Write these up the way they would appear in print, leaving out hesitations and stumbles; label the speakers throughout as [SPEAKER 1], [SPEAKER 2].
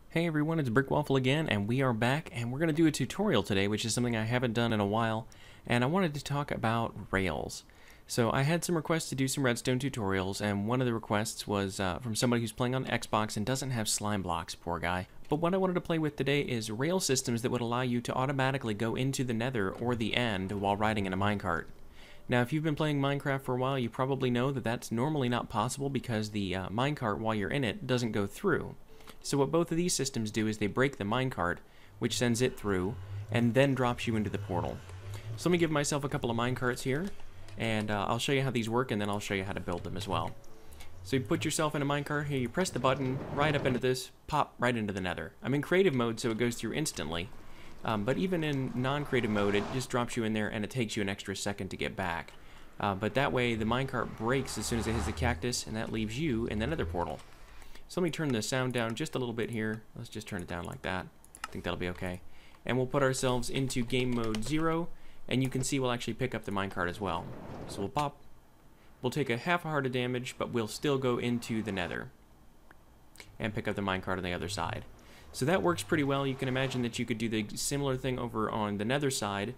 [SPEAKER 1] Hey everyone, it's Brickwaffle again, and we are back, and we're going to do a tutorial today, which is something I haven't done in a while, and I wanted to talk about rails. So I had some requests to do some redstone tutorials, and one of the requests was from somebody who's playing on Xbox and doesn't have slime blocks, poor guy. But what I wanted to play with today is rail systems that would allow you to automatically go into the Nether or the End while riding in a minecart. Now, if you've been playing Minecraft for a while, you probably know that that's normally not possible because the minecart, while you're in it, doesn't go through. So what both of these systems do is they break the minecart, which sends it through, and then drops you into the portal. So let me give myself a couple of minecarts here, and I'll show you how these work, and then I'll show you how to build them as well. So you put yourself in a minecart here, you press the button, right up into this, pop right into the Nether. I'm in creative mode, so it goes through instantly, but even in non-creative mode, it just drops you in there, and it takes you an extra second to get back. But that way, the minecart breaks as soon as it hits the cactus, and that leaves you in the Nether portal. So let me turn the sound down just a little bit here. Let's just turn it down like that. I think that'll be okay. And we'll put ourselves into game mode 0, and you can see we'll actually pick up the minecart as well. So we'll pop. We'll take a half a heart of damage, but we'll still go into the Nether and pick up the minecart on the other side. So that works pretty well. You can imagine that you could do the similar thing over on the Nether side.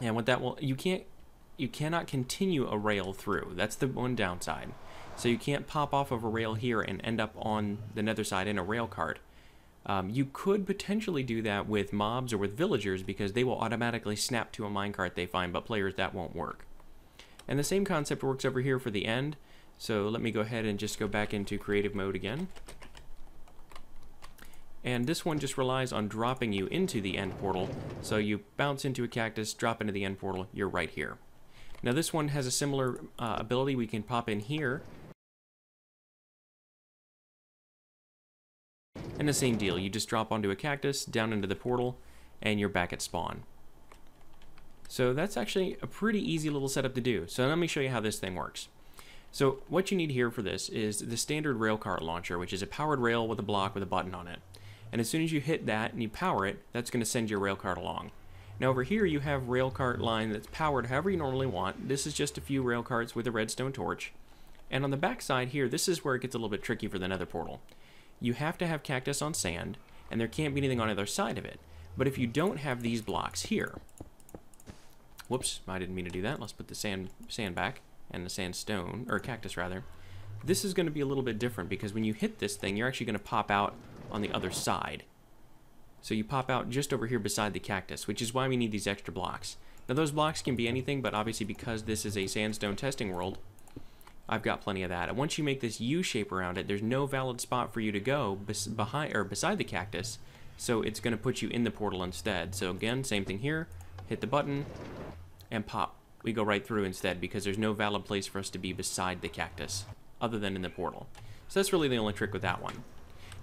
[SPEAKER 1] And what that will, you cannot continue a rail through. That's the one downside. So you can't pop off of a rail here and end up on the Nether side in a rail cart. You could potentially do that with mobs or with villagers because they will automatically snap to a minecart they find, but players, that won't work. And the same concept works over here for the End. So let me go ahead and just go back into creative mode again. And this one just relies on dropping you into the End portal. So you bounce into a cactus, drop into the End portal, you're right here. Now this one has a similar ability. We can pop in here. And the same deal, you just drop onto a cactus, down into the portal, and you're back at spawn. So that's actually a pretty easy little setup to do. So let me show you how this thing works. So what you need here for this is the standard railcart launcher, which is a powered rail with a block with a button on it. And as soon as you hit that and you power it, that's going to send your railcart along. Now over here you have railcart line that's powered however you normally want. This is just a few railcarts with a redstone torch. And on the back side here, this is where it gets a little bit tricky for the Nether portal. You have to have cactus on sand, and there can't be anything on either side of it. But if you don't have these blocks here, whoops, I didn't mean to do that. Let's put the sand back, and the sandstone, or cactus rather. This is going to be a little bit different, because when you hit this thing, you're actually going to pop out on the other side. So you pop out just over here beside the cactus, which is why we need these extra blocks. Now those blocks can be anything, but obviously because this is a sandstone testing world, I've got plenty of that. And once you make this U shape around it, there's no valid spot for you to go beside the cactus, so it's going to put you in the portal instead. So again, same thing here. Hit the button and pop. We go right through instead because there's no valid place for us to be beside the cactus other than in the portal. So that's really the only trick with that one.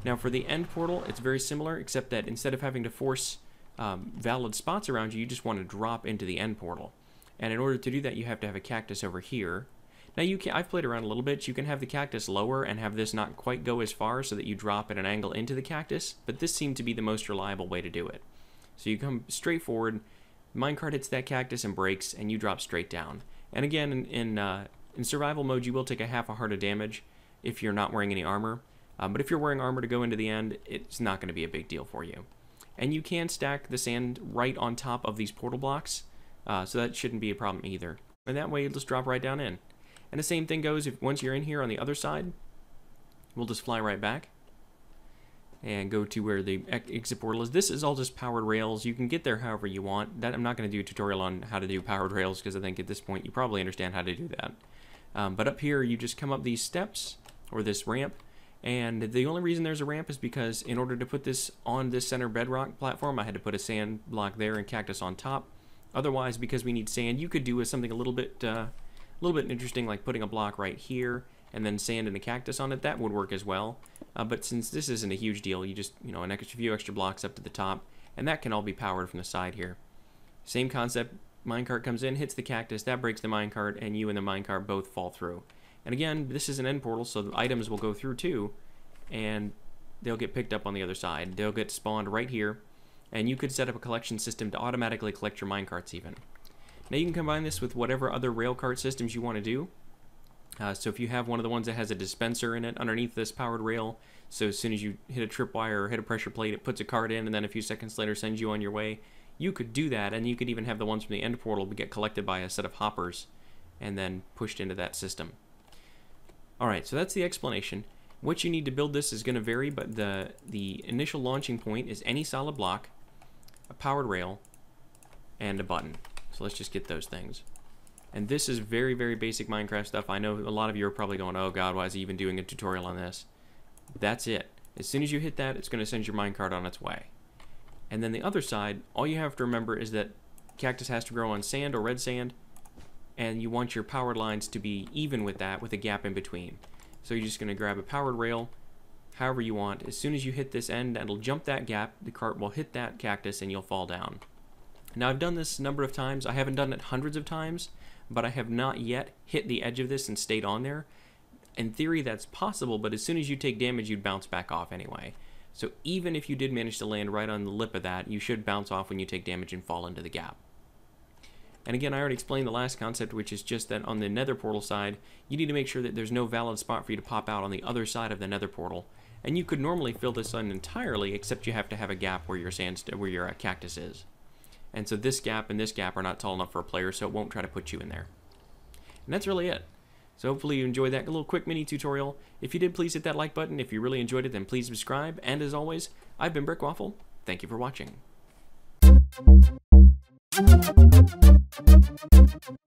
[SPEAKER 1] Now for the End portal, it's very similar, except that instead of having to force valid spots around you, you just want to drop into the End portal. And in order to do that, you have to have a cactus over here. Now I've played around a little bit. You can have the cactus lower and have this not quite go as far so that you drop at an angle into the cactus, but this seemed to be the most reliable way to do it. So you come straight forward, minecart hits that cactus and breaks, and you drop straight down. And again, in survival mode, you will take a half a heart of damage if you're not wearing any armor. But if you're wearing armor to go into the End, it's not going to be a big deal for you. And you can stack the sand right on top of these portal blocks, so that shouldn't be a problem either. And that way, you'll just drop right down in. And the same thing goes if once you're in here on the other side, we'll just fly right back and go to where the exit portal is. This is all just powered rails. You can get there however you want. I'm not going to do a tutorial on how to do powered rails because I think at this point you probably understand how to do that. But up here, you just come up these steps or this ramp. And the only reason there's a ramp is because in order to put this on this center bedrock platform, I had to put a sand block there and cactus on top. Otherwise, because we need sand, you could do with something a little bit interesting, like putting a block right here and then sand and a cactus on it. That would work as well. But since this isn't a huge deal, you just, a few extra blocks up to the top, and that can all be powered from the side here. Same concept. Minecart comes in, hits the cactus, that breaks the minecart, and you and the minecart both fall through. And again, this is an End portal, so the items will go through too, and they'll get picked up on the other side. They'll get spawned right here, and you could set up a collection system to automatically collect your minecarts even. Now you can combine this with whatever other railcart systems you want to do. So if you have one of the ones that has a dispenser in it underneath this powered rail, so as soon as you hit a tripwire or hit a pressure plate, it puts a card in and then a few seconds later sends you on your way, you could do that, and you could even have the ones from the end portal get collected by a set of hoppers and then pushed into that system. Alright, so that's the explanation. What you need to build this is going to vary, but the initial launching point is any solid block, a powered rail, and a button. So let's just get those things. And this is very, very basic Minecraft stuff. I know a lot of you are probably going, oh god, why is he even doing a tutorial on this? That's it. As soon as you hit that, it's going to send your minecart on its way. And then the other side, all you have to remember is that cactus has to grow on sand or red sand, and you want your powered lines to be even with that, with a gap in between. So you're just going to grab a powered rail, however you want. As soon as you hit this end, it'll jump that gap, the cart will hit that cactus, and you'll fall down. Now I've done this a number of times. I haven't done it hundreds of times, but I have not yet hit the edge of this and stayed on there. In theory, that's possible, but as soon as you take damage, you'd bounce back off anyway. So even if you did manage to land right on the lip of that, you should bounce off when you take damage and fall into the gap. And again, I already explained the last concept, which is just that on the nether portal side, you need to make sure that there's no valid spot for you to pop out on the other side of the nether portal. And you could normally fill this in entirely, except you have to have a gap where your cactus is. And so this gap and this gap are not tall enough for a player, so it won't try to put you in there. And that's really it. So hopefully you enjoyed that little quick mini tutorial. If you did, please hit that like button. If you really enjoyed it, then please subscribe. And as always, I've been Brickwaffle. Thank you for watching.